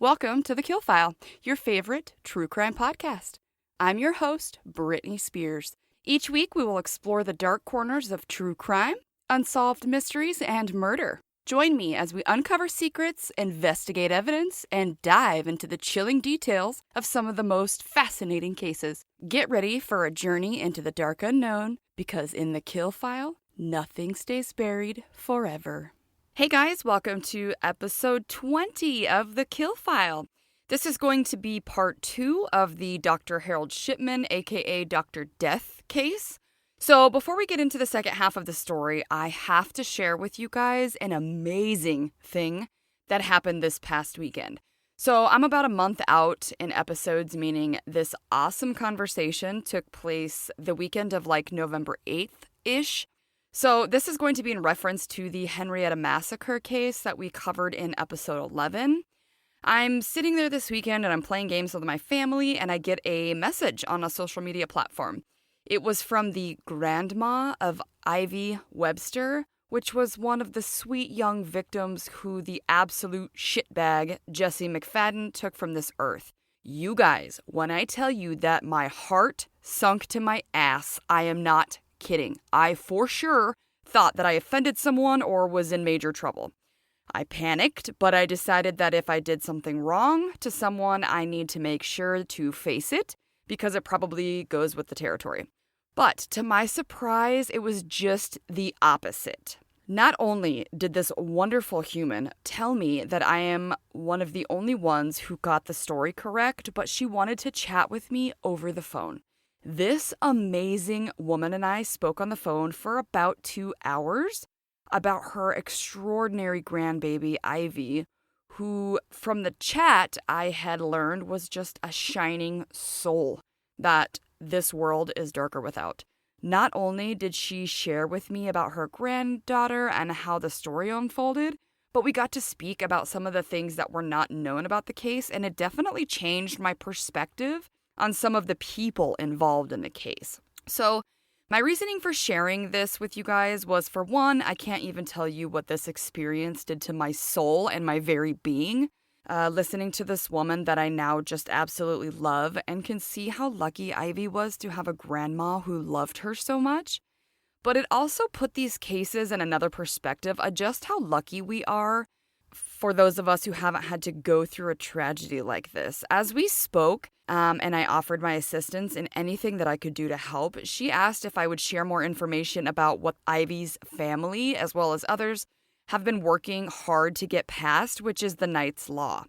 Welcome to The Kill File, your favorite true crime podcast. I'm your host, Brittany Spears. Each week, we will explore the dark corners of true crime, unsolved mysteries, and murder. Join me as we uncover secrets, investigate evidence, and dive into the chilling details of some of the most fascinating cases. Get ready for a journey into the dark unknown, because in The Kill File, nothing stays buried forever. Hey guys, welcome to episode 20 of The Kill File. This is going to be part 2 of the Dr. Harold Shipman, aka Dr. Death case. So before we get into the second half of the story, I have to share with you guys an amazing thing that happened this past weekend. So I'm about a month out in episodes, meaning this awesome conversation took place the weekend of November 8th-ish. So this is going to be in reference to the Henrietta Massacre case that we covered in episode 11. I'm sitting there this weekend and I'm playing games with my family and I get a message on a social media platform. It was from the grandma of Ivy Webster, which was one of the sweet young victims who the absolute shitbag Jesse McFadden took from this earth. You guys, when I tell you that my heart sunk to my ass, I am not kidding. I for sure thought that I offended someone or was in major trouble. I panicked, but I decided that if I did something wrong to someone, I need to make sure to face it because it probably goes with the territory. But to my surprise, it was just the opposite. Not only did this wonderful human tell me that I am one of the only ones who got the story correct, but she wanted to chat with me over the phone. This amazing woman and I spoke on the phone for about 2 hours about her extraordinary grandbaby, Ivy, who from the chat I had learned was just a shining soul that this world is darker without. Not only did she share with me about her granddaughter and how the story unfolded, but we got to speak about some of the things that were not known about the case, and it definitely changed my perspective on some of the people involved in the case. So my reasoning for sharing this with you guys was, for one, I can't even tell you what this experience did to my soul and my very being. Listening to this woman that I now just absolutely love and can see how lucky Ivy was to have a grandma who loved her so much. But it also put these cases in another perspective of just how lucky we are for those of us who haven't had to go through a tragedy like this. As we spoke, and I offered my assistance in anything that I could do to help, she asked if I would share more information about what Ivy's family, as well as others, have been working hard to get past, which is the Knight's Law.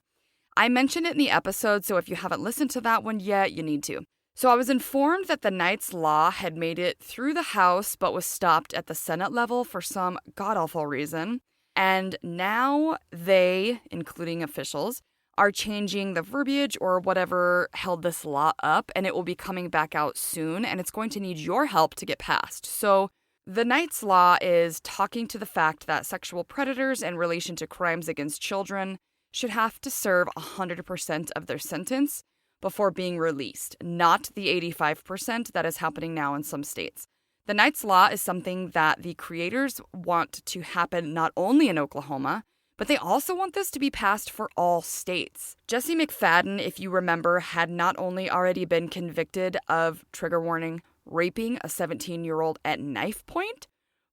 I mentioned it in the episode, so if you haven't listened to that one yet, you need to. So I was informed that the Knight's Law had made it through the House, but was stopped at the Senate level for some god-awful reason. And now they, including officials, are changing the verbiage or whatever held this law up, and it will be coming back out soon, and it's going to need your help to get passed. So the Knight's Law is talking to the fact that sexual predators in relation to crimes against children should have to serve 100% of their sentence before being released, not the 85% that is happening now in some states. The Knight's Law is something that the creators want to happen not only in Oklahoma, but they also want this to be passed for all states. Jesse McFadden, if you remember, had not only already been convicted of, trigger warning, raping a 17-year-old at knife point,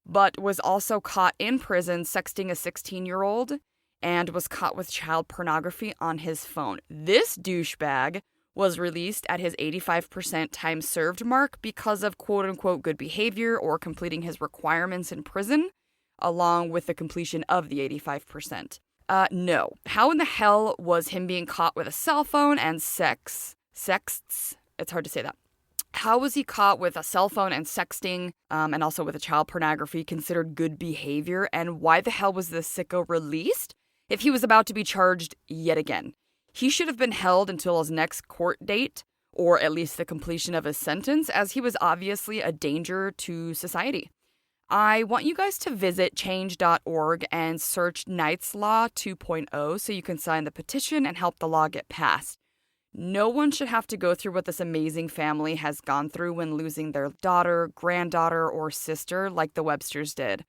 but was also caught in prison sexting a 16-year-old and was caught with child pornography on his phone. This douchebag was released at his 85% time served mark because of quote-unquote good behavior or completing his requirements in prison, along with the completion of the 85%. No. How in the hell was him being caught with a cell phone and sexts? It's hard to say that. How was he caught with a cell phone and sexting, and also with a child pornography considered good behavior? And why the hell was this sicko released if he was about to be charged yet again? He should have been held until his next court date, or at least the completion of his sentence, as he was obviously a danger to society. I want you guys to visit change.org and search Knight's Law 2.0 so you can sign the petition and help the law get passed. No one should have to go through what this amazing family has gone through when losing their daughter, granddaughter, or sister like the Websters did.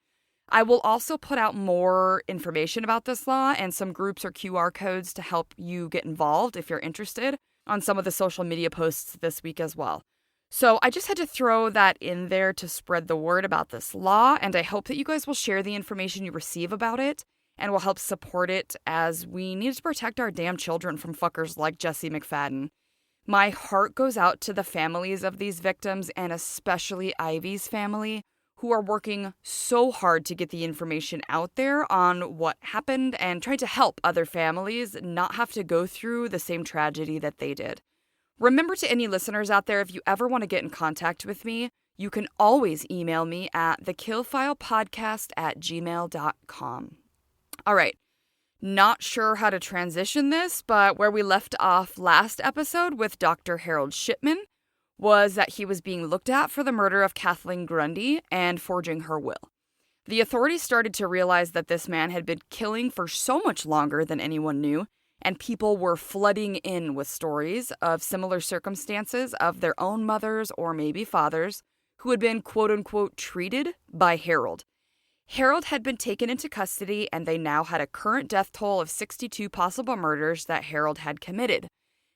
I will also put out more information about this law and some groups or QR codes to help you get involved if you're interested on some of the social media posts this week as well. So I just had to throw that in there to spread the word about this law, and I hope that you guys will share the information you receive about it and will help support it, as we need to protect our damn children from fuckers like Jesse McFadden. My heart goes out to the families of these victims, and especially Ivy's family, who are working so hard to get the information out there on what happened and trying to help other families not have to go through the same tragedy that they did. Remember, to any listeners out there, if you ever want to get in contact with me, you can always email me at thekillfilepodcast@gmail.com. All right. Not sure how to transition this, but where we left off last episode with Dr. Harold Shipman was that he was being looked at for the murder of Kathleen Grundy and forging her will. The authorities started to realize that this man had been killing for so much longer than anyone knew, and people were flooding in with stories of similar circumstances of their own mothers or maybe fathers who had been quote-unquote treated by Harold. Harold had been taken into custody, and they now had a current death toll of 62 possible murders that Harold had committed.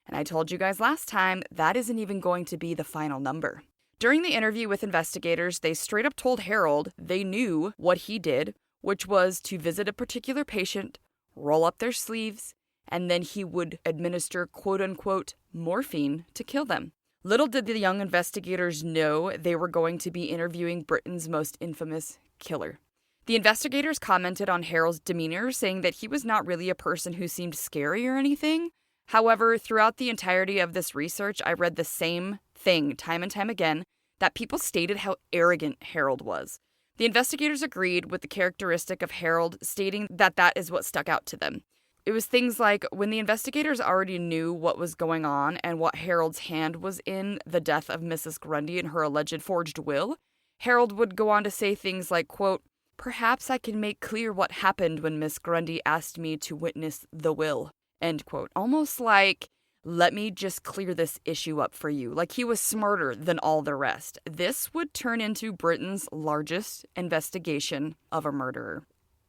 And I told you guys last time, that isn't even going to be the final number. During the interview with investigators, they straight up told Harold they knew what he did, which was to visit a particular patient, roll up their sleeves, and then he would administer quote-unquote morphine to kill them. Little did the young investigators know they were going to be interviewing Britain's most infamous killer. The investigators commented on Harold's demeanor, saying that he was not really a person who seemed scary or anything. However, throughout the entirety of this research, I read the same thing time and time again, that people stated how arrogant Harold was. The investigators agreed with the characteristic of Harold, stating that that is what stuck out to them. It was things like when the investigators already knew what was going on and what Harold's hand was in the death of Mrs. Grundy and her alleged forged will, Harold would go on to say things like, quote, "Perhaps I can make clear what happened when Miss Grundy asked me to witness the will," end quote. Almost like, let me just clear this issue up for you. Like he was smarter than all the rest. This would turn into Britain's largest investigation of a murderer.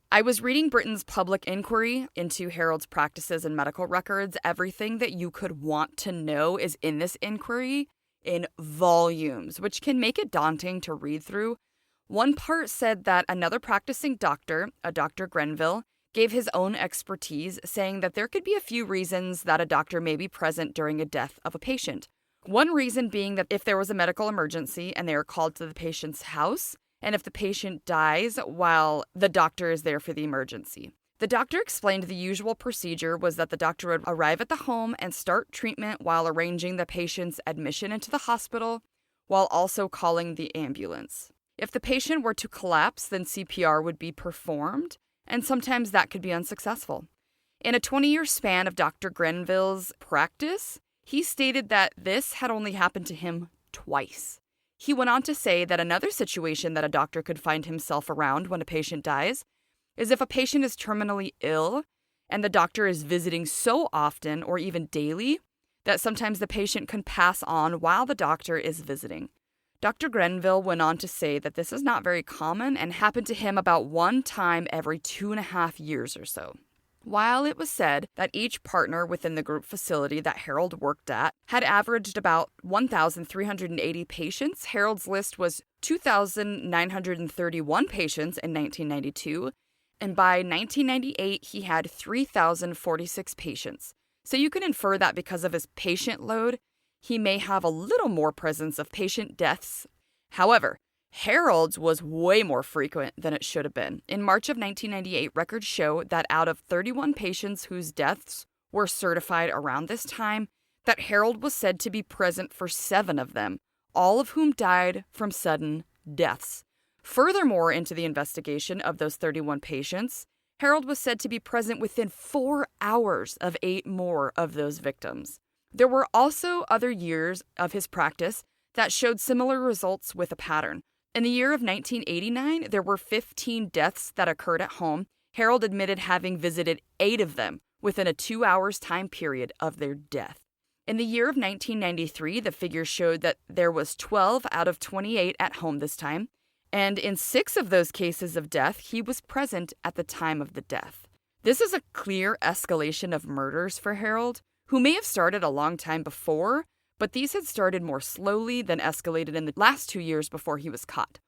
I was reading Britain's public inquiry into Harold's practices and medical records. Everything that you could want to know is in this inquiry in volumes, which can make it daunting to read through. One part said that another practicing doctor, a Dr. Grenville, gave his own expertise, saying that there could be a few reasons that a doctor may be present during a death of a patient. One reason being that if there was a medical emergency and they are called to the patient's house, and if the patient dies while the doctor is there for the emergency. The doctor explained the usual procedure was that the doctor would arrive at the home and start treatment while arranging the patient's admission into the hospital, while also calling the ambulance. If the patient were to collapse, then CPR would be performed, and sometimes that could be unsuccessful. In a 20-year span of Dr. Grenville's practice, he stated that this had only happened to him twice. He went on to say that another situation that a doctor could find himself around when a patient dies is if a patient is terminally ill and the doctor is visiting so often or even daily that sometimes the patient can pass on while the doctor is visiting. Dr. Grenville went on to say that this is not very common and happened to him about one time every 2.5 years or so. While it was said that each partner within the group facility that Harold worked at had averaged about 1,380 patients, Harold's list was 2,931 patients in 1992, and by 1998 he had 3,046 patients. So you can infer that because of his patient load, he may have a little more presence of patient deaths. However, Harold's was way more frequent than it should have been. In March of 1998, records show that out of 31 patients whose deaths were certified around this time, that Harold was said to be present for 7 of them, all of whom died from sudden deaths. Furthermore, into the investigation of those 31 patients, Harold was said to be present within 4 hours of 8 more of those victims. There were also other years of his practice that showed similar results with a pattern. In the year of 1989, there were 15 deaths that occurred at home. Harold admitted having visited 8 of them within a 2 hours time period of their death. In the year of 1993, the figures showed that there was 12 out of 28 at home this time, And in 6 of those cases of death, he was present at the time of the death. This is a clear escalation of murders for Harold, who may have started a long time before, but these had started more slowly than escalated in the last 2 years before he was caught.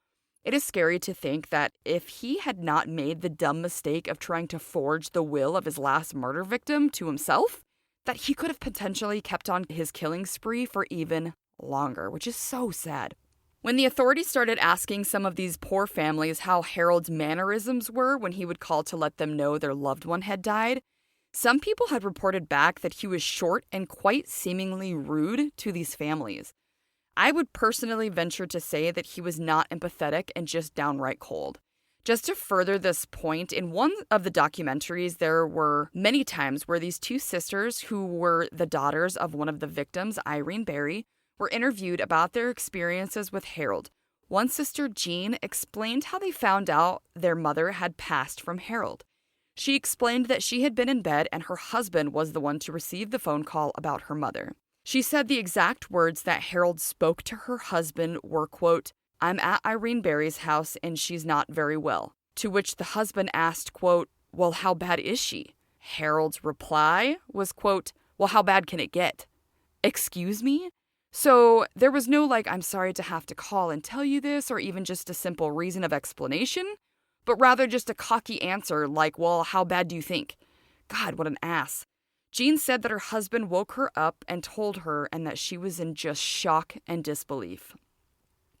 It is scary to think that if he had not made the dumb mistake of trying to forge the will of his last murder victim to himself, that he could have potentially kept on his killing spree for even longer, which is so sad. When the authorities started asking some of these poor families how Harold's mannerisms were when he would call to let them know their loved one had died, some people had reported back that he was short and quite seemingly rude to these families. I would personally venture to say that he was not empathetic and just downright cold. Just to further this point, in one of the documentaries, there were many times where these 2 sisters, who were the daughters of one of the victims, Irene Barry, were interviewed about their experiences with Harold. One sister, Jean, explained how they found out their mother had passed from Harold. She explained that she had been in bed and her husband was the one to receive the phone call about her mother. She said the exact words that Harold spoke to her husband were, quote, "I'm at Irene Barry's house and she's not very well." To which the husband asked, quote, "Well, how bad is she?" Harold's reply was, quote, "Well, how bad can it get?" Excuse me? So there was no "I'm sorry to have to call and tell you this," or even just a simple reason of explanation, but rather just a cocky answer like, "Well, how bad do you think?" God, what an ass. Jean said that her husband woke her up and told her, and that she was in just shock and disbelief.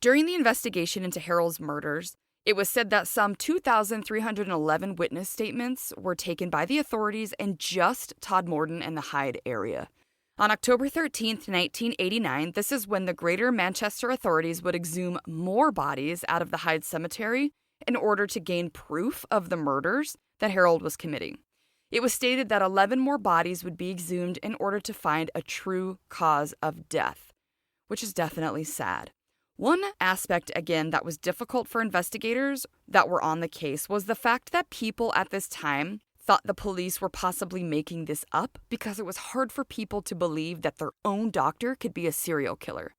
During the investigation into Harold's murders, it was said that some 2,311 witness statements were taken by the authorities in just Todmorden and the Hyde area. On October 13th, 1989, this is when the Greater Manchester authorities would exhume more bodies out of the Hyde Cemetery in order to gain proof of the murders that Harold was committing. It was stated that 11 more bodies would be exhumed in order to find a true cause of death, which is definitely sad. One aspect, again, that was difficult for investigators that were on the case was the fact that people at this time thought the police were possibly making this up because it was hard for people to believe that their own doctor could be a serial killer.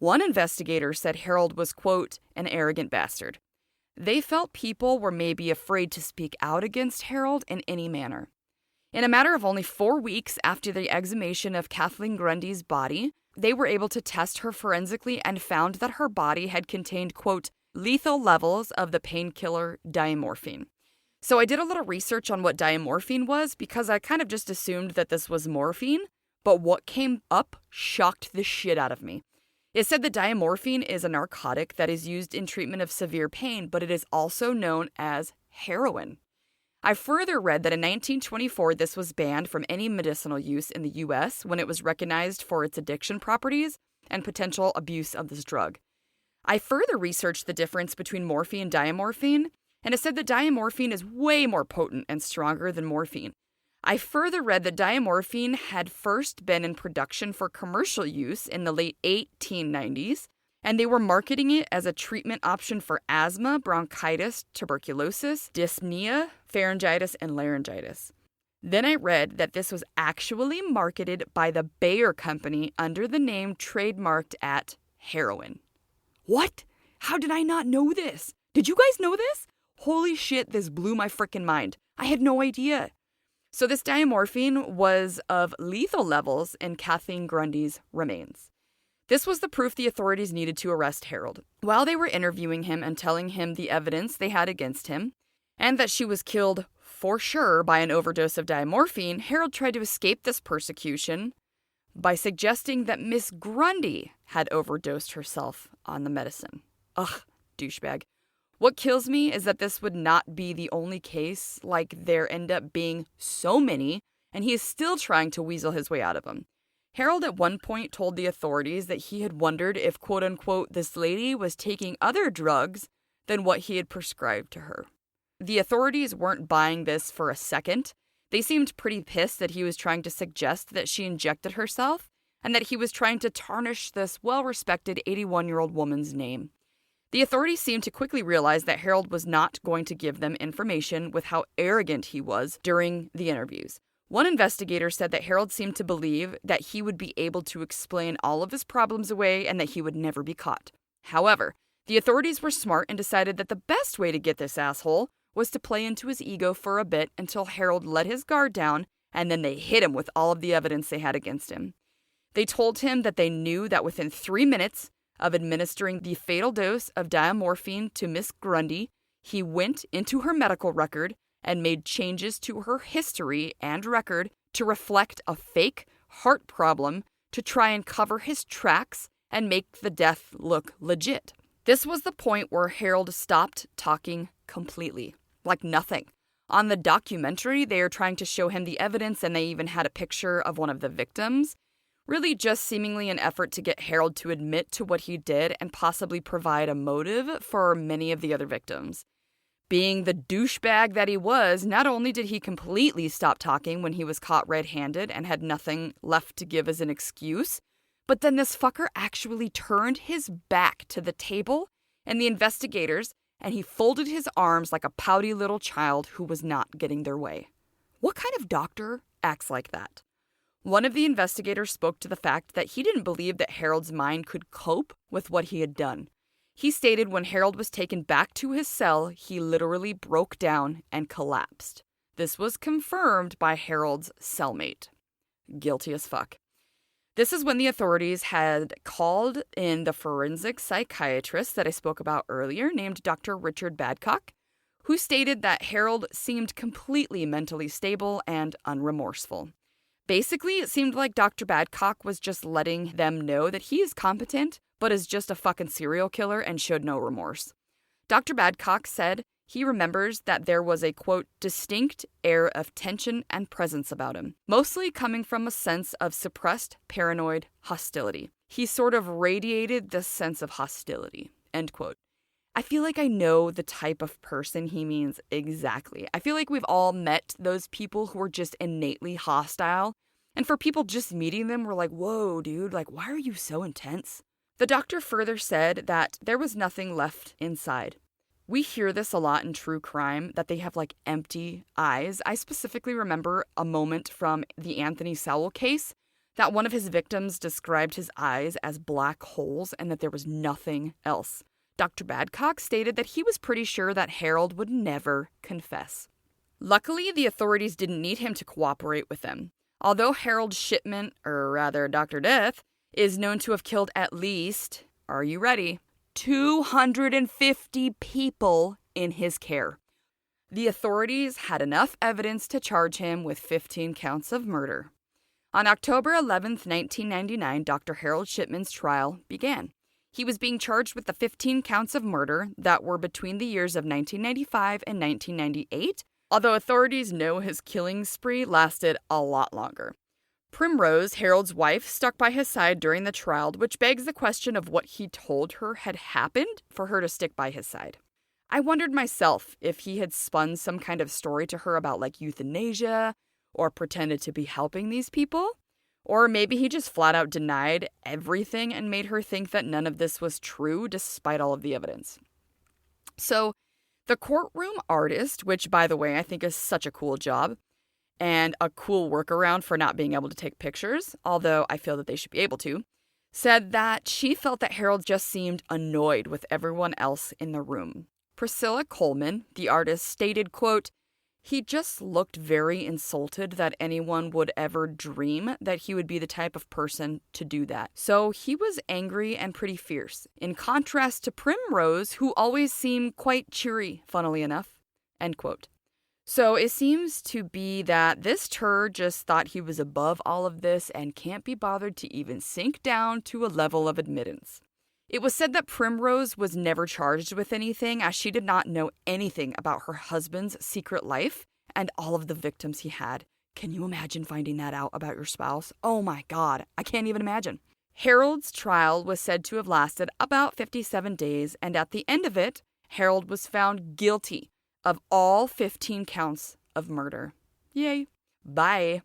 One investigator said Harold was, quote, "an arrogant bastard." They felt people were maybe afraid to speak out against Harold in any manner. In a matter of only 4 weeks after the exhumation of Kathleen Grundy's body, they were able to test her forensically and found that her body had contained, quote, "lethal levels of the painkiller diamorphine." So I did a little research on what diamorphine was because I kind of just assumed that this was morphine, but what came up shocked the shit out of me. It said that diamorphine is a narcotic that is used in treatment of severe pain, but it is also known as heroin. I further read that in 1924, this was banned from any medicinal use in the U.S. when it was recognized for its addiction properties and potential abuse of this drug. I further researched the difference between morphine and diamorphine, and it said that diamorphine is way more potent and stronger than morphine. I further read that diamorphine had first been in production for commercial use in the late 1890s, and they were marketing it as a treatment option for asthma, bronchitis, tuberculosis, dyspnea, pharyngitis, and laryngitis. Then I read that this was actually marketed by the Bayer Company under the name trademarked at heroin. What? How did I not know this? Did you guys know this? Holy shit, this blew my frickin' mind. I had no idea. So this diamorphine was of lethal levels in Kathleen Grundy's remains. This was the proof the authorities needed to arrest Harold. While they were interviewing him and telling him the evidence they had against him, and that she was killed for sure by an overdose of diamorphine, Harold tried to escape this persecution by suggesting that Miss Grundy had overdosed herself on the medicine. Ugh, douchebag. What kills me is that this would not be the only case, like there end up being so many, and he is still trying to weasel his way out of them. Harold at one point told the authorities that he had wondered if, quote-unquote, this lady was taking other drugs than what he had prescribed to her. The authorities weren't buying this for a second. They seemed pretty pissed that he was trying to suggest that she injected herself and that he was trying to tarnish this well-respected 81-year-old woman's name. The authorities seemed to quickly realize that Harold was not going to give them information with how arrogant he was during the interviews. One investigator said that Harold seemed to believe that he would be able to explain all of his problems away and that he would never be caught. However, The authorities were smart and decided that the best way to get this asshole was to play into his ego for a bit until Harold let his guard down, and then they hit him with all of the evidence they had against him. They told him that they knew that within 3 minutes of administering the fatal dose of diamorphine to Miss Grundy, he went into her medical record and made changes to her history and record to reflect a fake heart problem to try and cover his tracks and make the death look legit. This was the point where Harold stopped talking completely, like nothing. On the documentary, they are trying to show him the evidence, and they even had a picture of one of the victims. Really just seemingly an effort to get Harold to admit to what he did and possibly provide a motive for many of the other victims. Being the douchebag that he was, not only did he completely stop talking when he was caught red-handed and had nothing left to give as an excuse, but then this fucker actually turned his back to the table and the investigators, and he folded his arms like a pouty little child who was not getting their way. What kind of doctor acts like that? One of the investigators spoke to the fact that he didn't believe that Harold's mind could cope with what he had done. He stated when Harold was taken back to his cell, he literally broke down and collapsed. This was confirmed by Harold's cellmate. Guilty as fuck. This is when the authorities had called in the forensic psychiatrist that I spoke about earlier, named Dr. Richard Badcock, who stated that Harold seemed completely mentally stable and unremorseful. Basically, it seemed like Dr. Badcock was just letting them know that he is competent, but is just a fucking serial killer and showed no remorse. Dr. Badcock said he remembers that there was a, quote, distinct air of tension and presence about him, mostly coming from a sense of suppressed, paranoid hostility. He sort of radiated this sense of hostility, end quote. I feel like I know the type of person he means exactly. I feel like we've all met those people who are just innately hostile, and for people just meeting them, we're like, whoa, dude, like, why are you so intense? The doctor further said that there was nothing left inside. We hear this a lot in true crime, that they have like empty eyes. I specifically remember a moment from the Anthony Sowell case that one of his victims described his eyes as black holes and that there was nothing else. Dr. Badcock stated that he was pretty sure that Harold would never confess. Luckily, the authorities didn't need him to cooperate with them. Although Harold Shipman, or rather Dr. Death, is known to have killed at least, are you ready, 250 people in his care. The authorities had enough evidence to charge him with 15 counts of murder. On October 11th, 1999, Dr. Harold Shipman's trial began. He was being charged with the 15 counts of murder that were between the years of 1995 and 1998, although authorities know his killing spree lasted a lot longer. Primrose, Harold's wife, stuck by his side during the trial, which begs the question of what he told her had happened for her to stick by his side. I wondered myself if he had spun some kind of story to her about like euthanasia or pretended to be helping these people. Or maybe he just flat out denied everything and made her think that none of this was true despite all of the evidence. So, the courtroom artist, which by the way I think is such a cool job, and a cool workaround for not being able to take pictures, although I feel that they should be able to, said that she felt that Harold just seemed annoyed with everyone else in the room. Priscilla Coleman, the artist, stated, quote, he just looked very insulted that anyone would ever dream that he would be the type of person to do that. So he was angry and pretty fierce, in contrast to Primrose, who always seemed quite cheery, funnily enough, end quote. So it seems to be that this turd just thought he was above all of this and can't be bothered to even sink down to a level of admittance. It was said that Primrose was never charged with anything as she did not know anything about her husband's secret life and all of the victims he had. Can you imagine finding that out about your spouse? Oh my God, I can't even imagine. Harold's trial was said to have lasted about 57 days, and at the end of it, Harold was found guilty of all 15 counts of murder. Yay. Bye.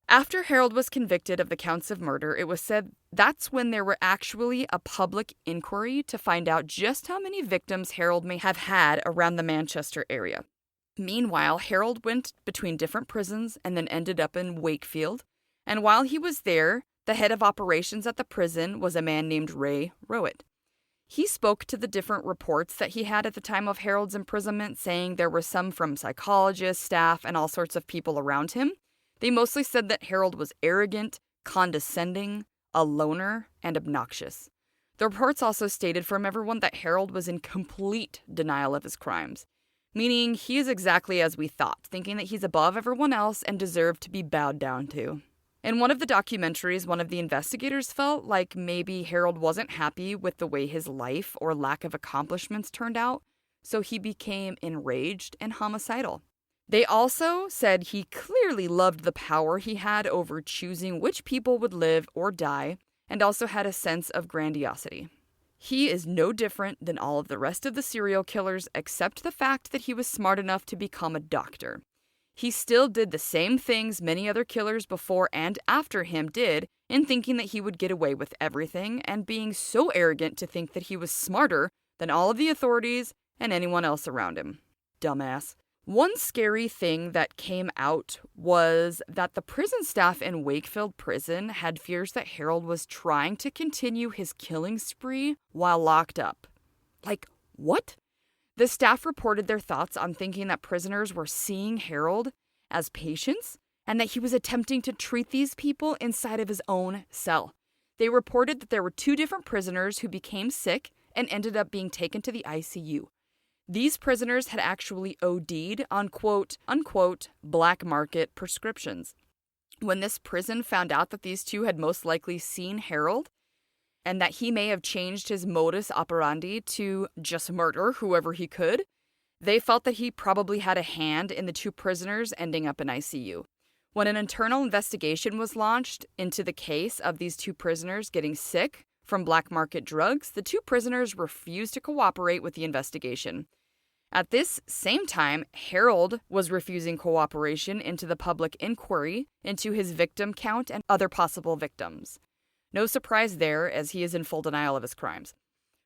After Harold was convicted of the counts of murder, it was said that's when there were actually a public inquiry to find out just how many victims Harold may have had around the Manchester area. Meanwhile, Harold went between different prisons and then ended up in Wakefield. And while he was there, the head of operations at the prison was a man named Ray Rowett. He spoke to the different reports that he had at the time of Harold's imprisonment, saying there were some from psychologists, staff, and all sorts of people around him. They mostly said that Harold was arrogant, condescending, a loner, and obnoxious. The reports also stated from everyone that Harold was in complete denial of his crimes, meaning he is exactly as we thought, thinking that he's above everyone else and deserved to be bowed down to. In one of the documentaries, one of the investigators felt like maybe Harold wasn't happy with the way his life or lack of accomplishments turned out, so he became enraged and homicidal. They also said he clearly loved the power he had over choosing which people would live or die, and also had a sense of grandiosity. He is no different than all of the rest of the serial killers, except the fact that he was smart enough to become a doctor. He still did the same things many other killers before and after him did, in thinking that he would get away with everything, and being so arrogant to think that he was smarter than all of the authorities and anyone else around him. Dumbass. One scary thing that came out was that the prison staff in Wakefield Prison had fears that Harold was trying to continue his killing spree while locked up. Like, what? The staff reported their thoughts on thinking that prisoners were seeing Harold as patients and that he was attempting to treat these people inside of his own cell. They reported that there were 2 different prisoners who became sick and ended up being taken to the ICU. These prisoners had actually OD'd on quote-unquote black market prescriptions. When this prison found out that these 2 had most likely seen Harold, and that he may have changed his modus operandi to just murder whoever he could, they felt that he probably had a hand in the 2 prisoners ending up in ICU. When an internal investigation was launched into the case of these 2 prisoners getting sick from black market drugs, the 2 prisoners refused to cooperate with the investigation. At this same time, Harold was refusing cooperation into the public inquiry into his victim count and other possible victims. No surprise there, as he is in full denial of his crimes.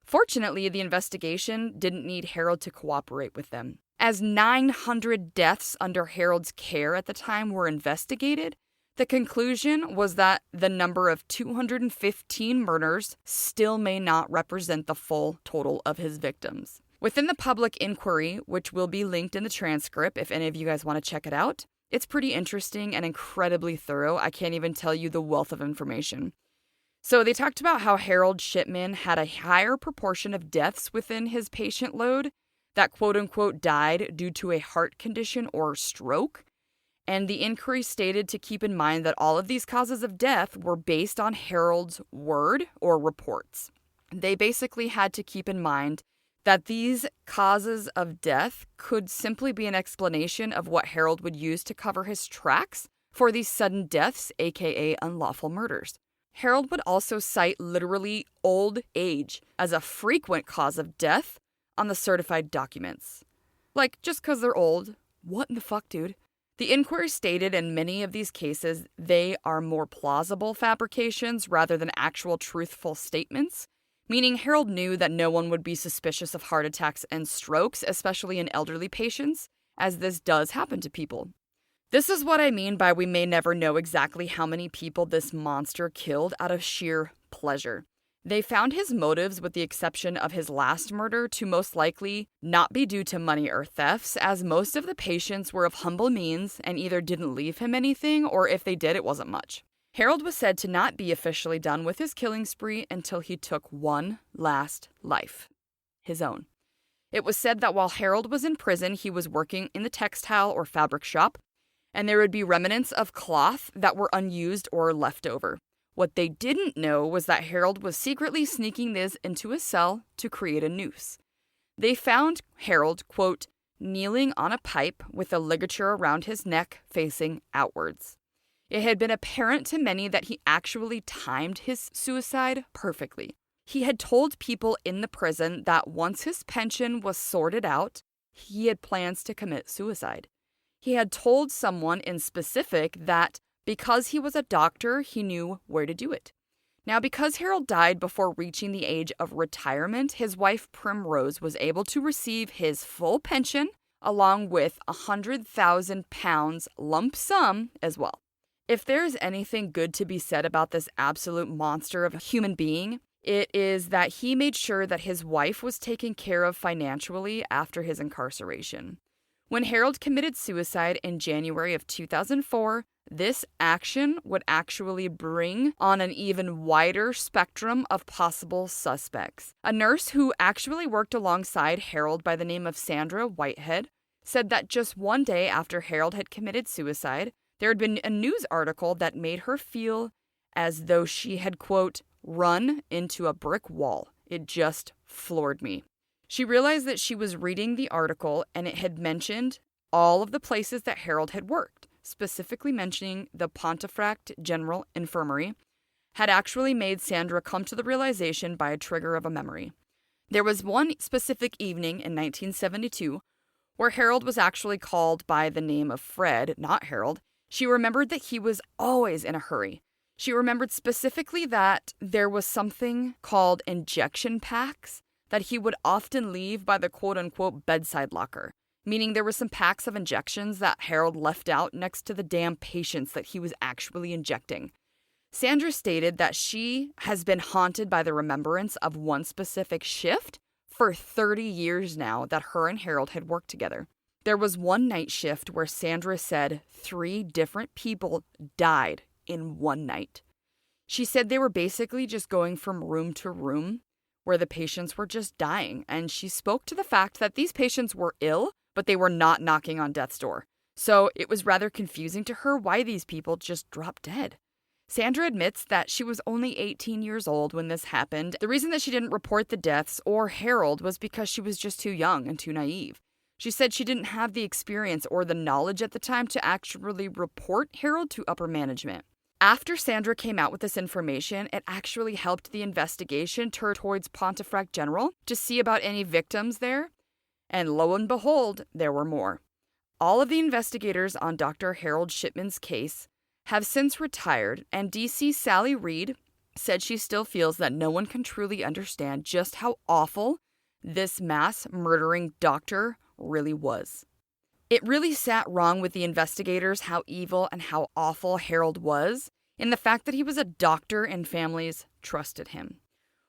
Fortunately, the investigation didn't need Harold to cooperate with them. As 900 deaths under Harold's care at the time were investigated, the conclusion was that the number of 215 murders still may not represent the full total of his victims. Within the public inquiry, which will be linked in the transcript if any of you guys want to check it out, it's pretty interesting and incredibly thorough. I can't even tell you the wealth of information. So they talked about how Harold Shipman had a higher proportion of deaths within his patient load that quote-unquote died due to a heart condition or stroke. And the inquiry stated to keep in mind that all of these causes of death were based on Harold's word or reports. They basically had to keep in mind that these causes of death could simply be an explanation of what Harold would use to cover his tracks for these sudden deaths, aka unlawful murders. Harold would also cite literally old age as a frequent cause of death on the certified documents. Like, just because they're old, what in the fuck, dude? The inquiry stated in many of these cases they are more plausible fabrications rather than actual truthful statements, meaning Harold knew that no one would be suspicious of heart attacks and strokes, especially in elderly patients, as this does happen to people. This is what I mean by we may never know exactly how many people this monster killed out of sheer pleasure. They found his motives, with the exception of his last murder, to most likely not be due to money or thefts, as most of the patients were of humble means and either didn't leave him anything, or if they did, it wasn't much. Harold was said to not be officially done with his killing spree until he took one last life, his own. It was said that while Harold was in prison, he was working in the textile or fabric shop, and there would be remnants of cloth that were unused or left over. What they didn't know was that Harold was secretly sneaking this into his cell to create a noose. They found Harold, quote, kneeling on a pipe with a ligature around his neck facing outwards. It had been apparent to many that he actually timed his suicide perfectly. He had told people in the prison that once his pension was sorted out, he had plans to commit suicide. He had told someone in specific that because he was a doctor, he knew where to do it. Now, because Harold died before reaching the age of retirement, his wife Primrose was able to receive his full pension along with £100,000 lump sum as well. If there's anything good to be said about this absolute monster of a human being, It is that he made sure that his wife was taken care of financially after his incarceration. When Harold committed suicide in January of 2004, this action would actually bring on an even wider spectrum of possible suspects. A nurse who actually worked alongside Harold by the name of Sandra Whitehead said that just one day after Harold had committed suicide, there had been a news article that made her feel as though she had, quote, run into a brick wall. It just floored me. She realized that she was reading the article and it had mentioned all of the places that Harold had worked, specifically mentioning the Pontefract General Infirmary, had actually made Sandra come to the realization by a trigger of a memory. There was one specific evening in 1972 where Harold was actually called by the name of Fred, not Harold. She remembered that he was always in a hurry. She remembered specifically that there was something called injection packs that he would often leave by the quote-unquote bedside locker, meaning there were some packs of injections that Harold left out next to the damn patients that he was actually injecting. Sandra stated that she has been haunted by the remembrance of one specific shift for 30 years now that her and Harold had worked together. There was one night shift where Sandra said 3 different people died in one night. She said they were basically just going from room to room where the patients were just dying, and she spoke to the fact that these patients were ill, but they were not knocking on death's door. So it was rather confusing to her why these people just dropped dead. Sandra admits that she was only 18 years old when this happened. The reason that she didn't report the deaths or Harold was because she was just too young and too naive. She said she didn't have the experience or the knowledge at the time to actually report Harold to upper management. After Sandra came out with this information, it actually helped the investigation turn towards Pontefract General to see about any victims there. And lo and behold, there were more. All of the investigators on Dr. Harold Shipman's case have since retired, and DC Sally Reed said she still feels that no one can truly understand just how awful this mass murdering doctor really was. It really sat wrong with the investigators how evil and how awful Harold was, in the fact that he was a doctor and families trusted him.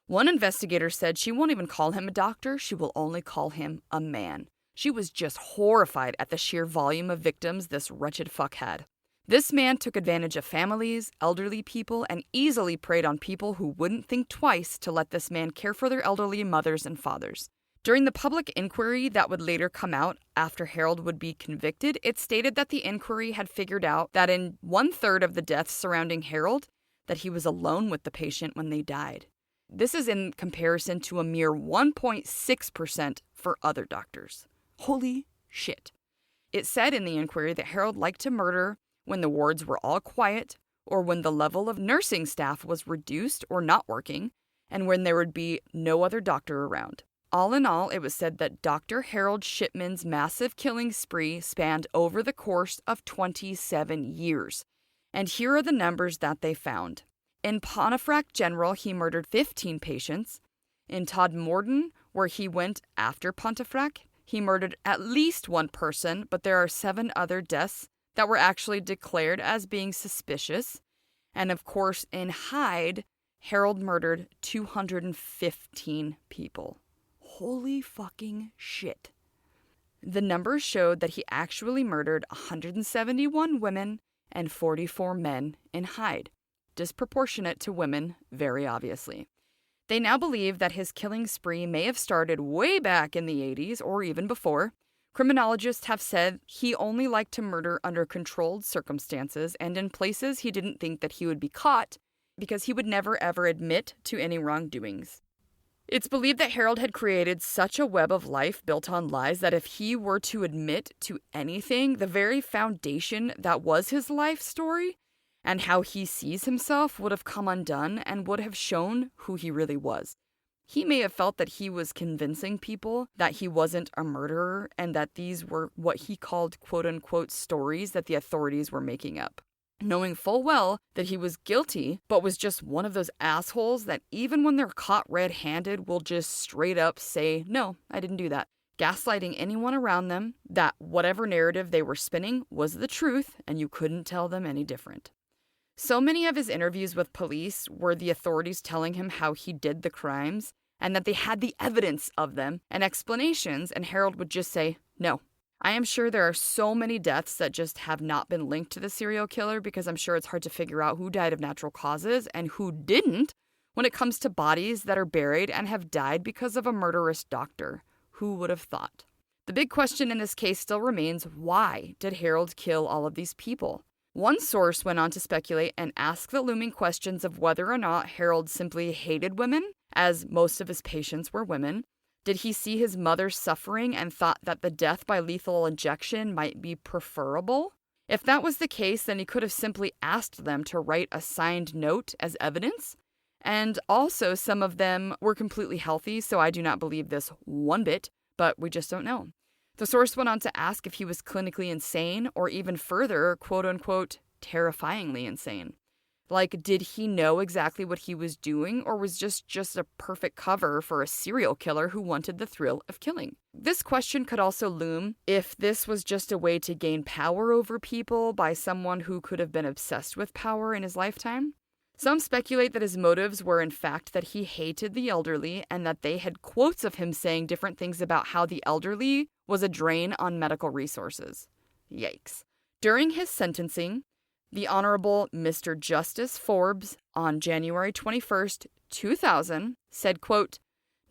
One investigator said she won't even call him a doctor, she will only call him a man. She was just horrified at the sheer volume of victims this wretched fuck had. This man took advantage of families, elderly people, and easily preyed on people who wouldn't think twice to let this man care for their elderly mothers and fathers. During the public inquiry that would later come out after Harold would be convicted, it stated that the inquiry had figured out that in 1/3 of the deaths surrounding Harold, that he was alone with the patient when they died. This is in comparison to a mere 1.6% for other doctors. Holy shit. It said in the inquiry that Harold liked to murder when the wards were all quiet, or when the level of nursing staff was reduced or not working, and when there would be no other doctor around. All in all, it was said that Dr. Harold Shipman's massive killing spree spanned over the course of 27 years. And here are the numbers that they found. In Pontefract General, he murdered 15 patients. In Todmorden, where he went after Pontefract, he murdered at least one person, but there are 7 other deaths that were actually declared as being suspicious. And of course, in Hyde, Harold murdered 215 people. Holy fucking shit. The numbers showed that he actually murdered 171 women and 44 men in Hyde, disproportionate to women, very obviously. They now believe that his killing spree may have started way back in the 80s or even before. Criminologists have said he only liked to murder under controlled circumstances and in places he didn't think that he would be caught because he would never ever admit to any wrongdoings. It's believed that Harold had created such a web of life built on lies that if he were to admit to anything, the very foundation that was his life story and how he sees himself would have come undone and would have shown who he really was. He may have felt that he was convincing people that he wasn't a murderer and that these were what he called quote-unquote stories that the authorities were making up, knowing full well that he was guilty, but was just one of those assholes that even when they're caught red-handed will just straight up say, no, I didn't do that, gaslighting anyone around them that whatever narrative they were spinning was the truth and you couldn't tell them any different. So many of his interviews with police were the authorities telling him how he did the crimes and that they had the evidence of them and explanations, and Harold would just say, no. I am sure there are so many deaths that just have not been linked to the serial killer because I'm sure it's hard to figure out who died of natural causes and who didn't when it comes to bodies that are buried and have died because of a murderous doctor. Who would have thought? The big question in this case still remains, why did Harold kill all of these people? One source went on to speculate and ask the looming questions of whether or not Harold simply hated women, as most of his patients were women. Did he see his mother suffering and thought that the death by lethal injection might be preferable? If that was the case, then he could have simply asked them to write a signed note as evidence. And also, some of them were completely healthy, so I do not believe this one bit, but we just don't know. The source went on to ask if he was clinically insane or even further, quote-unquote, terrifyingly insane. Like, did he know exactly what he was doing, or was just a perfect cover for a serial killer who wanted the thrill of killing? This question could also loom if this was just a way to gain power over people by someone who could have been obsessed with power in his lifetime. Some speculate that his motives were in fact that he hated the elderly and that they had quotes of him saying different things about how the elderly was a drain on medical resources. Yikes. During his sentencing, the Honorable Mr. Justice Forbes, on January 21st, 2000, said, quote,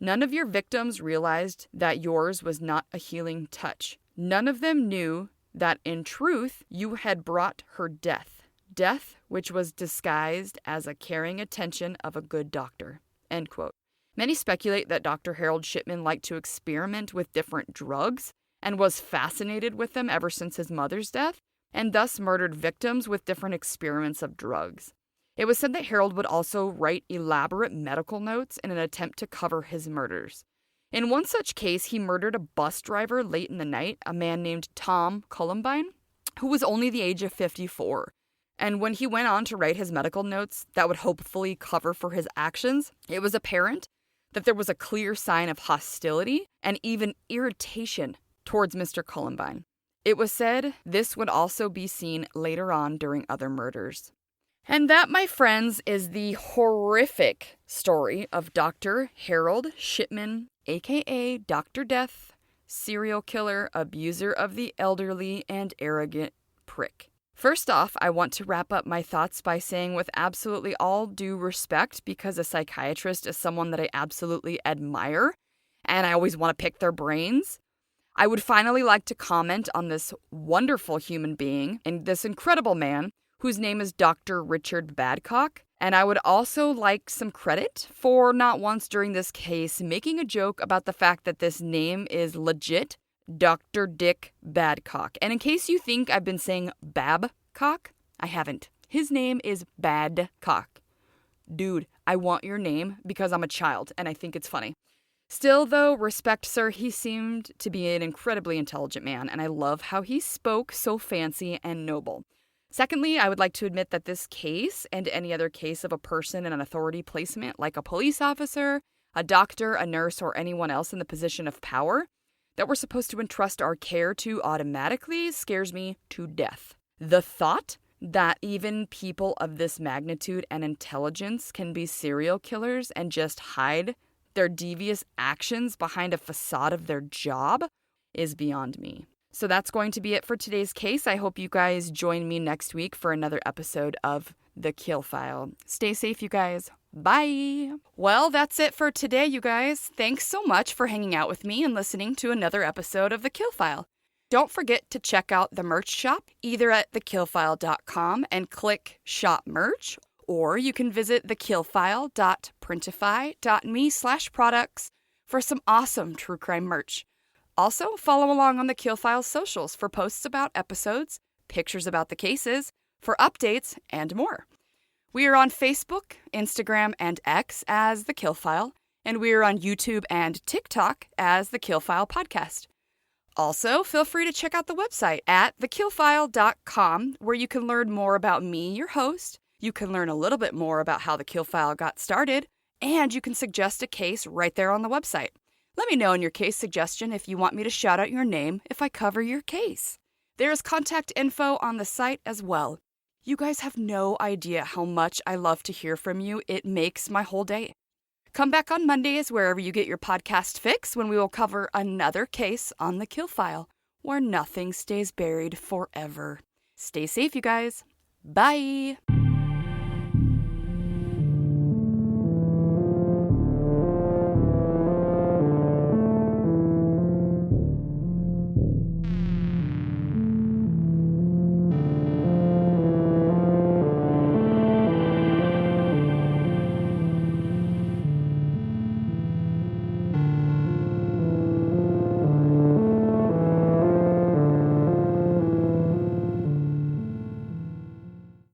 "None of your victims realized that yours was not a healing touch. None of them knew that, in truth, you had brought her death. Death which was disguised as a caring attention of a good doctor." End quote. Many speculate that Dr. Harold Shipman liked to experiment with different drugs and was fascinated with them ever since his mother's death, and thus murdered victims with different experiments of drugs. It was said that Harold would also write elaborate medical notes in an attempt to cover his murders. In one such case, he murdered a bus driver late in the night, a man named Tom Columbine, who was only the age of 54. And when he went on to write his medical notes that would hopefully cover for his actions, it was apparent that there was a clear sign of hostility and even irritation towards Mr. Columbine. It was said this would also be seen later on during other murders. And that, my friends, is the horrific story of Dr. Harold Shipman, aka Dr. Death, serial killer, abuser of the elderly, and arrogant prick. First off, I want to wrap up my thoughts by saying, with absolutely all due respect, because a psychiatrist is someone that I absolutely admire, and I always want to pick their brains, I would finally like to comment on this wonderful human being and this incredible man whose name is Dr. Richard Badcock. And I would also like some credit for not once during this case making a joke about the fact that this name is legit Dr. Dick Badcock. And in case you think I've been saying Babcock, I haven't. His name is Badcock. Dude, I want your name because I'm a child and I think it's funny. Still, though, respect, sir, he seemed to be an incredibly intelligent man, and I love how he spoke so fancy and noble. Secondly, I would like to admit that this case, and any other case of a person in an authority placement, like a police officer, a doctor, a nurse, or anyone else in the position of power, that we're supposed to entrust our care to automatically scares me to death. The thought that even people of this magnitude and intelligence can be serial killers and just hide their devious actions behind a facade of their job is beyond me. So that's going to be it for today's case. I hope you guys join me next week for another episode of The Kill File. Stay safe, you guys. Bye. Well, that's it for today, you guys. Thanks so much for hanging out with me and listening to another episode of The Kill File. Don't forget to check out the merch shop, either at thekillfile.com and click Shop Merch, or you can visit thekillfile.printify.me/products for some awesome true crime merch. Also, follow along on the Kill File's socials for posts about episodes, pictures about the cases, for updates, and more. We are on Facebook, Instagram, and X as The Kill File, and we are on YouTube and TikTok as The Kill File Podcast. Also, feel free to check out the website at thekillfile.com, where you can learn more about me, your host. You can learn a little bit more about how the Kill File got started, and you can suggest a case right there on the website. Let me know in your case suggestion if you want me to shout out your name if I cover your case. There is contact info on the site as well. You guys have no idea how much I love to hear from you. It makes my whole day. Come back on Mondays wherever you get your podcast fix when we will cover another case on the Kill File, where nothing stays buried forever. Stay safe, you guys. Bye.